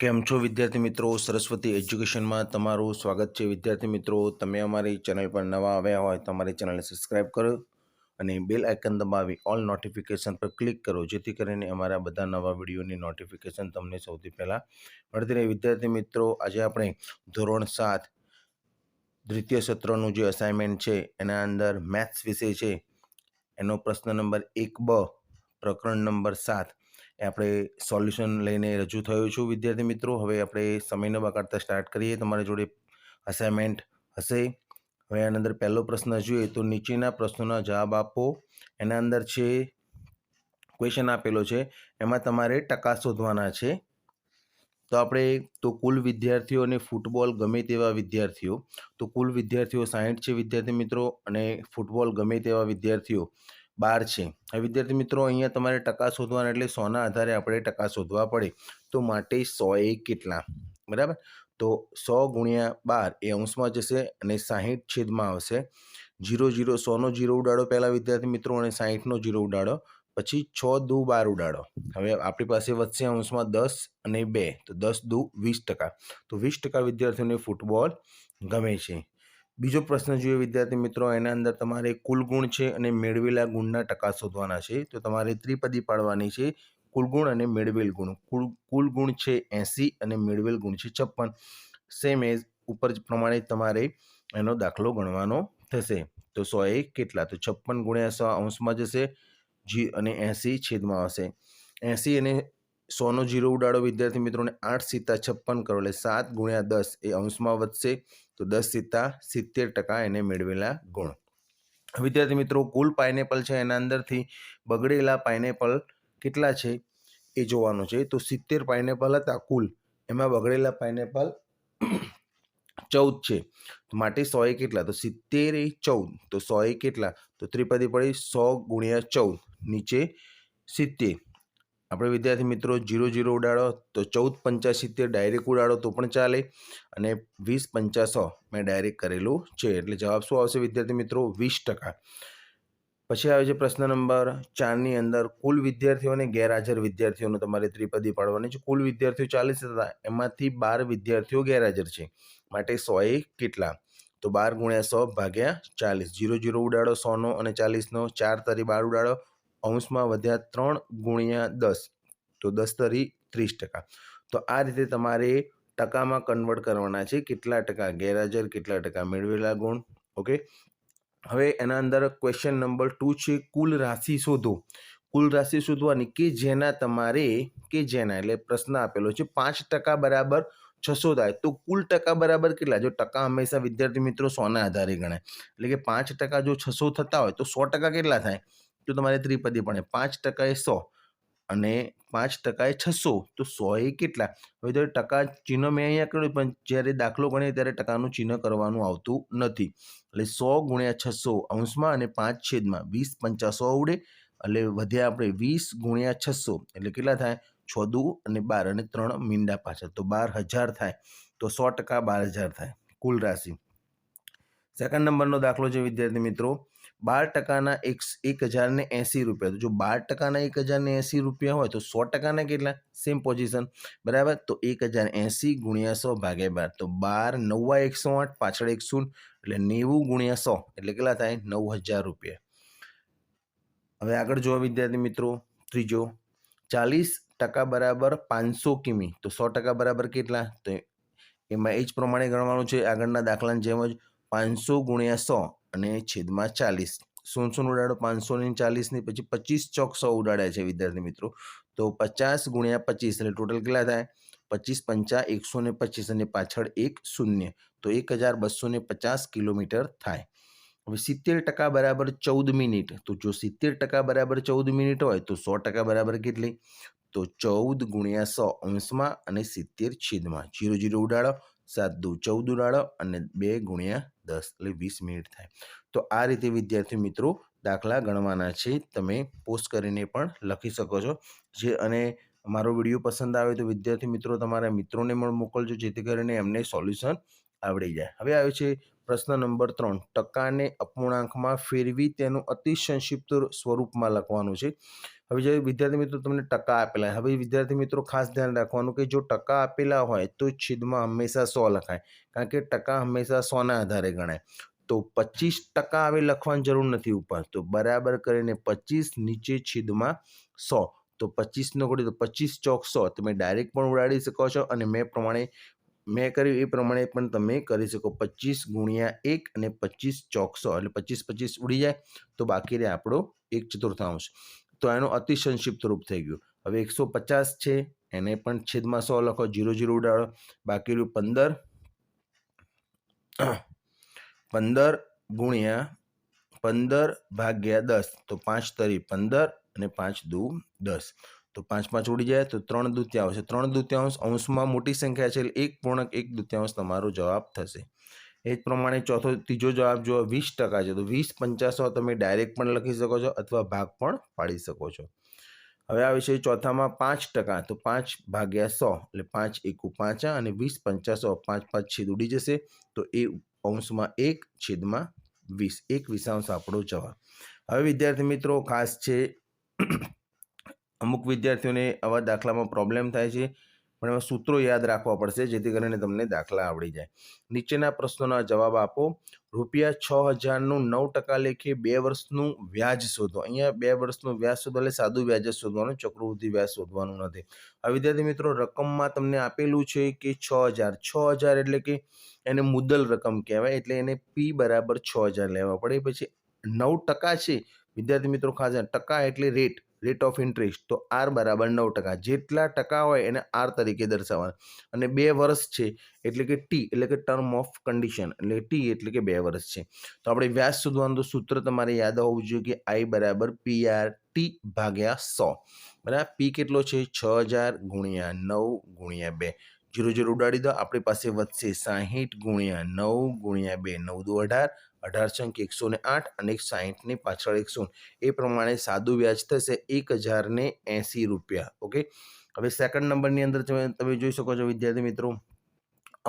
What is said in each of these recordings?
કેમ છો વિદ્યાર્થી મિત્રો? સરસ્વતી એજ્યુકેશનમાં તમારું સ્વાગત છે. વિદ્યાર્થી મિત્રો, તમે અમારી ચેનલ પર નવા આવ્યા હોય તો અમારી ચેનલને સબસ્ક્રાઈબ કરો અને બેલ આઇકન દબાવી ઓલ નોટિફિકેશન પર ક્લિક કરો, જેથી કરીને અમારા બધા નવા વિડીયોની નોટિફિકેશન તમને સૌથી પહેલાં મળતી રહે. વિદ્યાર્થી મિત્રો, આજે આપણે ધોરણ 7 દ્વિતીય સત્રનું જે અસાઇનમેન્ટ છે એના અંદર મેથ્સ વિષય છે એનો પ્રશ્ન નંબર 1B પ્રકરણ નંબર 7 એ આપણે સોલ્યુશન લઈને રજૂ થયો છું. વિદ્યાર્થી મિત્રો, હવે આપણે સમય ન બગાડતા સ્ટાર્ટ કરીએ. તમારી જોડે અસાઇનમેન્ટ હશે. હવે આના અંદર પહેલો પ્રશ્ન જોઈએ તો નીચેના પ્રશ્નોના જવાબ આપો. એના અંદર છે ક્વેશ્ચન આપેલો છે, એમાં તમારે ટકા શોધવાના છે. તો કુલ વિદ્યાર્થીઓ અને ફૂટબોલ ગમે તેવા વિદ્યાર્થીઓ, તો કુલ વિદ્યાર્થીઓ 60 છે વિદ્યાર્થી મિત્રો, અને ફૂટબોલ ગમે તેવા વિદ્યાર્થીઓ 12 છે. હવે વિદ્યાર્થી મિત્રો, અહીંયા તમારે ટકા શોધવાના, એટલે 100ના આધારે આપણે ટકા શોધવા પડે. તો માટે 100 એ કેટલા? બરાબર. તો 100 ગુણ્યા 12 એ અંશમાં જશે અને 60 છેદમાં આવશે. 0 100નો 0 ઉડાડો પહેલાં વિદ્યાર્થી મિત્રો, અને 60નો 0 ઉડાડો, પછી 6 દુ 12 ઉડાડો. હવે આપણી પાસે વધશે અંશમાં 10 અને 2, તો 10 દુ 20%. તો 20% વિદ્યાર્થીઓને ફૂટબોલ ગમે છે. બીજો પ્રશ્ન જોઈએ વિદ્યાર્થી મિત્રો, એના અંદર તમારે કુલ ગુણ છે અને મેળવેલા ગુણના ટકા શોધવાના છે. તો તમારે ત્રિપદી પાડવાની છે, કુલ ગુણ અને મેળવેલ ગુણ. કુલ ગુણ છે 80 અને મેળવેલ ગુણ છે 56. સેમ એઝ ઉપર પ્રમાણે તમારે એનો દાખલો ગણવાનો થશે. તો 100 એ કેટલા? તો 56 ગુણ્યા 100 અંશમાં જશે અને 80 છેદમાં આવશે. 80 અને 100નો 0 ઉડાડો વિદ્યાર્થી મિત્રોને, 8 સીતા 56 કરો, એટલે 7 ગુણ્યા 10 એ અંશમાં વધશે. તો 10 સીતા 70% એને મેળવેલા ગુણ. વિદ્યાર્થી મિત્રો, કુલ પાઇનેપલ છે એના અંદરથી બગડેલા પાઇનેપલ કેટલા છે એ જોવાનું છે. તો 70 પાઇનેપલ હતા કુલ, એમાં બગડેલા પાઇનેપલ 14 છે. માટે 100 એ કેટલા? તો 70 એ 14, તો 100 એ કેટલા? તો ત્રિપદી પડી 100 ગુણ્યા 14, નીચે 70. આપણે વિદ્યાર્થી મિત્રો 0 ઉડાડો તો 14 પંચા 70 ડાયરેક્ટ ઉડાડો તો પણ ચાલે, અને 20 પંચા 100 મેં ડાયરેક્ટ કરેલું છે. એટલે જવાબ શું આવશે વિદ્યાર્થી મિત્રો? 20%. પછી આવે છે પ્રશ્ન નંબર 4ની અંદર કુલ વિદ્યાર્થીઓ અને ગેરહાજર વિદ્યાર્થીઓનો તમારે ત્રિપદી પાડવાની છે. કુલ વિદ્યાર્થીઓ 40 હતા, એમાંથી 12 વિદ્યાર્થીઓ ગેરહાજર છે. માટે 100 એ કેટલા? તો 12 ગુણ્યા 100 ભાગ્યા 40. 0 ઉડાડો 100નો અને 40નો, 4 તરી 12 ઉડાડો, અંશમાં વધ્યા 3 ગુણ્યા 10, તો 10 તરી 30%. તો આ રીતે તમારે ટકામાં કન્વર્ટ કરવાના છે, કેટલા ટકા ગેરહાજર, કેટલા ટકા મેળવેલા ગુણ. ઓકે. હવે એના અંદર ક્વેશ્ચન નંબર 2 છે, કુલ રાશિ શોધો. કુલ રાશિ શોધવાની કે જેના એટલે પ્રશ્ન આપેલો છે 5% બરાબર 600 થાય. તો કુલ ટકા બરાબર કેટલા? જો ટકા હંમેશા વિદ્યાર્થી મિત્રો 100ના આધારે ગણાય, એટલે કે 5% જો 600 થતા હોય તો 100% કેટલા થાય? તો તમારે ત્રિપદી પડે. 5% એ 100 અને 5% એ 600, તો 100 એ કેટલા? હવે તો ટકા ચિહ્ન મેં અહીંયા કર્યું, પણ જ્યારે દાખલો ગણીએ ત્યારે ટકાનું ચિહ્ન કરવાનું આવતું નથી. એટલે 100 ગુણ્યા 600 અંશમાં અને 5 છેદમાં, 20 પંચા 100 ઉડે, એટલે વધ્યા આપણે 20 ગુણ્યા 600, એટલે કેટલા થાય? 6 દુ અને 12 અને 3 મીંડા પાછળ, તો 12,000 થાય. તો 100% 12,000 થાય કુલ રાશિ. સેકન્ડ નંબરનો દાખલો છે વિદ્યાર્થી મિત્રો, 12%ના 1,080 રૂપિયા. તો જો 12%ના 1,080 રૂપિયા હોય તો 100%ના કેટલા? સેમ પોઝિશન, બરાબર. તો 1,080 ગુણ્યા 100 ભાગ્યા 12, તો 12 9 108, પાછળ 1 શૂન્ય, એટલે 90 ગુણ્યા 100 એટલે કેટલા થાય? 9,000 રૂપિયા. હવે આગળ જોવા વિદ્યાર્થી મિત્રો, ત્રીજો, 40% બરાબર 500 કિમી, તો 100% બરાબર કેટલા? તો એમાં એ જ પ્રમાણે ગણવાનું છે આગળના દાખલાની જેમ જ. 500 ગુણ્યા 100 અને છેદમાં 40. 0 ઉડાડો 500 ની 40 ની, પછી 25 ચોક 100 ઉડાડ્યા છે વિદ્યાર્થી મિત્રો, તો 50 ગુણ્યા 25 એટલે ટોટલ કેટલા થાય? 25 પંચા 125 અને પાછળ 1 શૂન્ય, તો 1,250 કિલોમીટર થાય. હવે 70% બરાબર 14 મિનિટ. તો જો 70% બરાબર 14 મિનિટ હોય તો 100% બરાબર કેટલી? તો 14 ગુણ્યા 100 અંશમાં અને 70 છેદમાં. 0 ઉડાડો, 7 દુ 14 ઉડાડો અને 2 ગુણ્યા 10 એટલે 20 મિનિટ થાય. તો આ રીતે વિદ્યાર્થી મિત્રો દાખલા ગણવાના છે. તમે પોસ્ટ કરીને પણ લખી શકો છો. અને મારો વિડીયો પસંદ આવે તો વિદ્યાર્થી મિત્રો તમારા મિત્રોને પણ મોકલજો, જેથી કરીને એમને સોલ્યુશન આવડી જાય। હવે આવે છે પ્રશ્ન નંબર 3, ટકાને અપૂર્ણાંકમાં ફેરવી તેનું અતિ સંક્ષિપ્ત સ્વરૂપમાં લખવાનું છે। હવે જે વિદ્યાર્થી મિત્રો તમને ટકા આપેલા, હવે વિદ્યાર્થી મિત્રો ખાસ ધ્યાન રાખવાનું કે જો ટકા આપેલા હોય તો છેદમાં હંમેશા 100 લખાય, કારણ કે ટકા હંમેશા 100ના આધારે ગણાય। તો 25% હવે લખવાની જરૂર નથી ઉપર, તો બરાબર કરીને 25 નીચે છેદમાં 100, તો 25 નો ગોળી તો 25 ચોક 100, તમે ડાયરેક્ટ પણ ઉડાડી શકો છો અને મેં કર્યું એ પ્રમાણે પણ તમે કરી શકો। 25 ગુણ્યા 1 અને 25 ચોક 100 એટલે 25 ઉડી જાય, તો બાકી રહે આપણો 1/4, તો એનો અતિ સંક્ષિપ્ત રૂપ થઈ ગયું। હવે 150 છે, એને પણ છેદમાં 100 લખો, 0 ઉડાડો, બાકી રહ્યું 15 ગુણ્યા 15 ભાગ્યા 10, તો 5 તરી 15 અને 5 દુ 10, તો 5 ઉડી જાય, તો 3/2 3/2 અંશમાં મોટી સંખ્યા છે એટલે 1.1/2 તમારો જવાબ થશે। એ જ પ્રમાણે ત્રીજો જવાબ જો 20% છે, તો 20 50 તમે ડાયરેક્ટ પણ લખી શકો છો અથવા ભાગ પણ પાડી શકો છો। હવે આવે છે ચોથામાં 5%, તો 5 ભાગ્યા 100 એટલે 5 એકુ 5 અને 20 50 5 છેદ ઉડી જશે, તો એ અંશમાં 1/20, 1/20 આપણો જવાબ। હવે વિદ્યાર્થી મિત્રો ખાસ છે અમુક વિદ્યાર્થીઓને આવા દાખલામાં પ્રોબ્લેમ થાય છે, પણ એમાં સૂત્રો યાદ રાખવા પડશે જેથી કરીને તમને દાખલા આવડી જાય। નીચેના પ્રશ્નોના જવાબ આપો। ₹6000નું 9% લેખે 2 વર્ષનું વ્યાજ શોધો। અહીંયા 2 વર્ષનું વ્યાજ શોધો એટલે સાદું વ્યાજ જ શોધવાનું, ચક્રવૃદ્ધિ વ્યાજ શોધવાનું નથી। હવે વિદ્યાર્થી મિત્રો રકમમાં તમને આપેલું છે કે 6000 એટલે કે એને મુદ્દલ રકમ કહેવાય, એટલે એને P બરાબર 6000 લેવા પડે। પછી 9% છે વિદ્યાર્થી મિત્રો, ખાસ ટકા એટલે રેટ ઓફ ઇન્ટરેસ્ટ, તો R બરાબર 9%, જેટલા ટકા હોય એને R તરીકે દર્શાવવાના, અને 2 વર્ષ છે એટલે કે T એટલે કે ટર્મ ઓફ કન્ડિશન, એટલે T એટલે કે 2 વર્ષ છે। તો આપણે વ્યાજ શોધવાનું તો સૂત્ર તમારે યાદ હોવું જોઈએ કે I બરાબર PRT ભાગ્યા 100, બરાબર। P કેટલો છે 6000 ગુણ્યા 9 ગુણ્યા 2, 0 ઉડાડી દો, આપણી પાસે વધશે 60 ગુણ્યા 9 ગુણ્યા 2, 9 દુ 18, 18 108 અને 60 ની પાછળ 100, એ પ્રમાણે સાદું વ્યાજ થશે ₹1080। ઓકે, હવે સેકન્ડ નંબરની અંદર તમે જોઈ શકો છો વિદ્યાર્થી મિત્રો,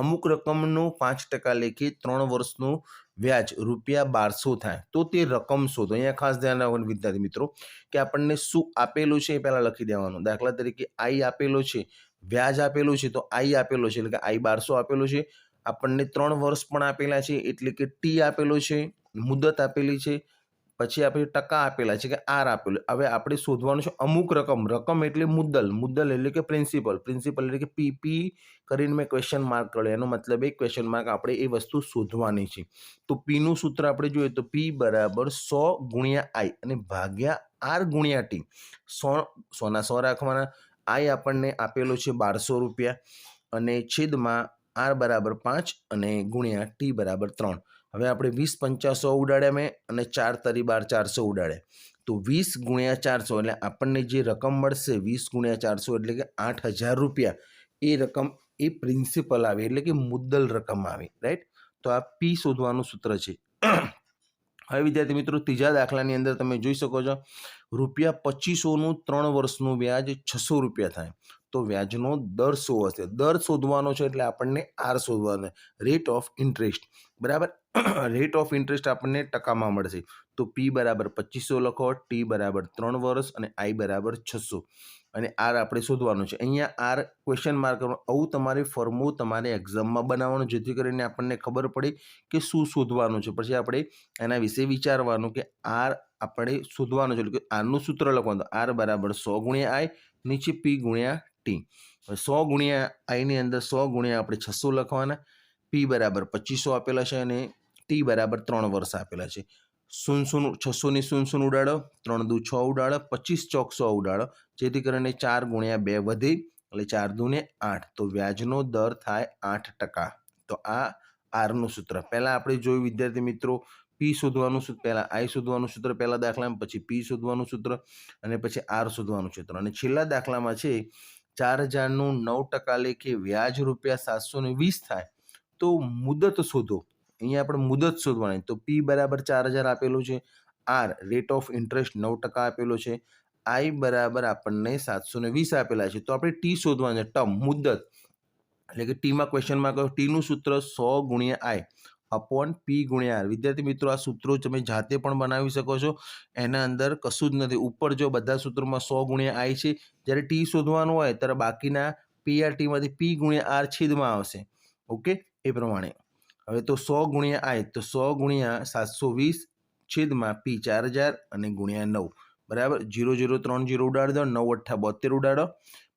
અમુક રકમનું 5% લેખે 3 વર્ષનું વ્યાજ ₹1200 થાય, તો તે રકમ શોધો। અહીંયા ખાસ ધ્યાન રાખવાનું વિદ્યાર્થી મિત્રો કે આપણને શું આપેલું છે એ પહેલા લખી દેવાનું। દાખલા તરીકે I આપેલો છે, વ્યાજ આપેલું છે, તો I આપેલો છે એટલે કે I 1200 આપેલું છે, આપણને 3 વર્ષ પણ આપેલા છે એટલે કે T આપેલો છે, મુદત આપેલી છે, પછી આપણે ટકા આપેલા છે કે R આપેલું। હવે આપણે શોધવાનું છે અમુક રકમ એટલે મુદ્દલ એટલે કે પ્રિન્સિપલ એટલે કે P કરીને મેં ક્વેશ્ચન માર્ક કર્યો, એનો મતલબ એ ક્વેશ્ચન માર્ક આપણે એ વસ્તુ શોધવાની છે। તો P નું સૂત્ર આપણે જોઈએ તો P બરાબર 100 ગુણ્યા I અને ભાગ્યા R ગુણ્યા T, 100ના 100 રાખવાના, I આપણને આપેલો છે ₹1200 અને છેદમાં R બરાબર 5 અને ગુણ્યા T બરાબર 3। હવે આપણે 20 50 100 ઉડાડ્યા મેં અને 4 તરી 12 400 ઉડાડ્યા, તો 20 ગુણ્યા 400 એટલે આપણને જે રકમ મળશે 20 ગુણ્યા 400 એટલે કે ₹8000, એ રકમ એ પ્રિન્સિપલ આવે એટલે કે મુદ્દલ રકમ આવી, રાઈટ। તો આ P શોધવાનું સૂત્ર છે। હવે વિદ્યાર્થી મિત્રો ત્રીજા દાખલાની અંદર તમે જોઈ શકો છો ₹2500નું 3 વર્ષનું વ્યાજ ₹600 થાય, તો વ્યાજનો દર શું હશે? દર શોધવાનો છે એટલે આપણને R શોધવાનો, રેટ ઓફ ઇન્ટરેસ્ટ, બરાબર। રેટ ઓફ ઇન્ટરેસ્ટ આપણને ટકામાં મળશે, તો P બરાબર 2500 લખો, T બરાબર 3 વર્ષ અને I બરાબર 600 અને R આપણે શોધવાનું છે। અહીંયા R ક્વેશ્ચન માર્ક કરવાનું, આવું તમારે ફોર્મ્યુલા તમારે એક્ઝામમાં બનાવવાનું જેથી કરીને આપણને ખબર પડે કે શું શોધવાનું છે, પછી આપણે એના વિશે વિચારવાનું કે R આપણે શોધવાનું છે, એટલે કે R નું સૂત્ર લખવાનું, R બરાબર 100 ગુણ્યા I, નીચે P ગુણ્યા T। 100 ગુણ્યા I ની અંદર 100 ગુણ્યા આપણે 600 લખવાના, P બરાબર 2500 આપેલા છે અને T બરાબર 3 વર્ષ આપેલા છે। 600 ની 0 ઉડાડો, 3 દુ 6 ઉડાડો, 25 ચોક 100 ઉડાડો, જેથી કરીને 4 ગુણ્યા 2 વધે એટલે 4 દુને 8, તો વ્યાજનો દર થાય 8%। તો આ R નું સૂત્ર પહેલા આપણે જોયું વિદ્યાર્થી મિત્રો, P શોધવાનું સૂત્ર પહેલા I શોધવાનું સૂત્ર પહેલા દાખલામાં, પછી P શોધવાનું સૂત્ર અને પછી R શોધવાનું સૂત્ર, અને છેલ્લા દાખલામાં છે 4000નું 9% લેખે વ્યાજ ₹720 થાય, તો મુદત શોધો। અહીંયા આપણે મુદત શોધવાની, તો P બરાબર 4000 આપેલું છે, R રેટ ઓફ ઇન્ટરેસ્ટ 9% આપેલો છે, I બરાબર આપણને 720 આપેલા છે, તો આપણે T શોધવાનું છે, ટર્મ મુદત, એટલે કે ટીમાં ક્વેશ્ચનમાં કહ્યું ટીનું સૂત્ર 100 ગુણ્યા આઈ अपॉन पी गुण્યા આર। વિદ્યાર્થી મિત્રો, આ સૂત્રો તમે જાતે પણ બનાવી શકો છો, એના અંદર કશું જ નથી। ઉપર જો બધા સૂત્રોમાં 100 ગુણ્યા આઈ છે, જ્યારે ટી શોધવાનું હોય ત્યારે બાકીના પીઆરટીમાંથી પી ગુણ્યા આર છેદમાં આવશે। ઓકે, એ પ્રમાણે હવે તો 100 ગુણ્યા આઈ તો 100 ગુણ્યા 720 છેદમાં પી 4000 અને ગુણ્યા 9 બરાબર। 0 0 3 0 ઉડાડી દો, 9 8 72 ઉડાડો,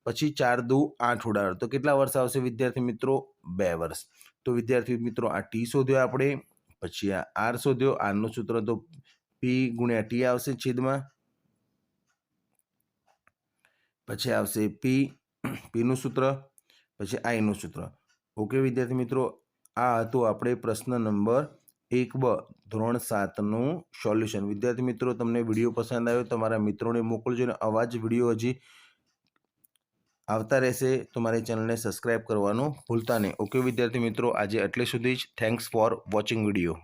પછી 4 2 8 ઉડાડો તો કેટલા વર્ષ આવશે વિદ્યાર્થી મિત્રો? 2 વર્ષ। તો વિદ્યાર્થી મિત્રો, આ ટી શોધ્યો આપણે, પછી આ આર શોધ્યો। આરનું સૂત્ર તો પી ગુણ્યા ટી આવશે છેદમાં, પછી આવશે પીનું સૂત્ર, પછી આઈનું સૂત્ર। ઓકે વિદ્યાર્થી મિત્રો, આ હતું આપણે પ્રશ્ન નંબર 1બ ધોરણ 7નું સોલ્યુશન। વિદ્યાર્થી મિત્રો, તમને વિડીયો પસંદ આવ્યો તમારા મિત્રોને મોકલજો, અને આવા જ વિડીયો હજી આવતા રહેશે તો મારી ચેનલને સબસ્ક્રાઇબ કરવાનું ભૂલતા નહીં। ઓકે વિદ્યાર્થી મિત્રો, આજે એટલે સુધી જ। Thanks for watching video.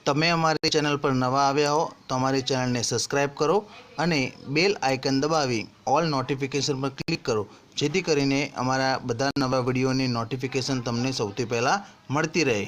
તમે અમારી ચેનલ પર નવા આવ્યા હો તો અમારી ચેનલને સબસ્ક્રાઇબ કરો અને બેલ આઇકન દબાવી ઓલ નોટિફિકેશન પર ક્લિક કરો, જેથી કરીને અમારા બધા નવા વિડીયોની નોટિફિકેશન તમને સૌથી પહેલાં મળતી રહે।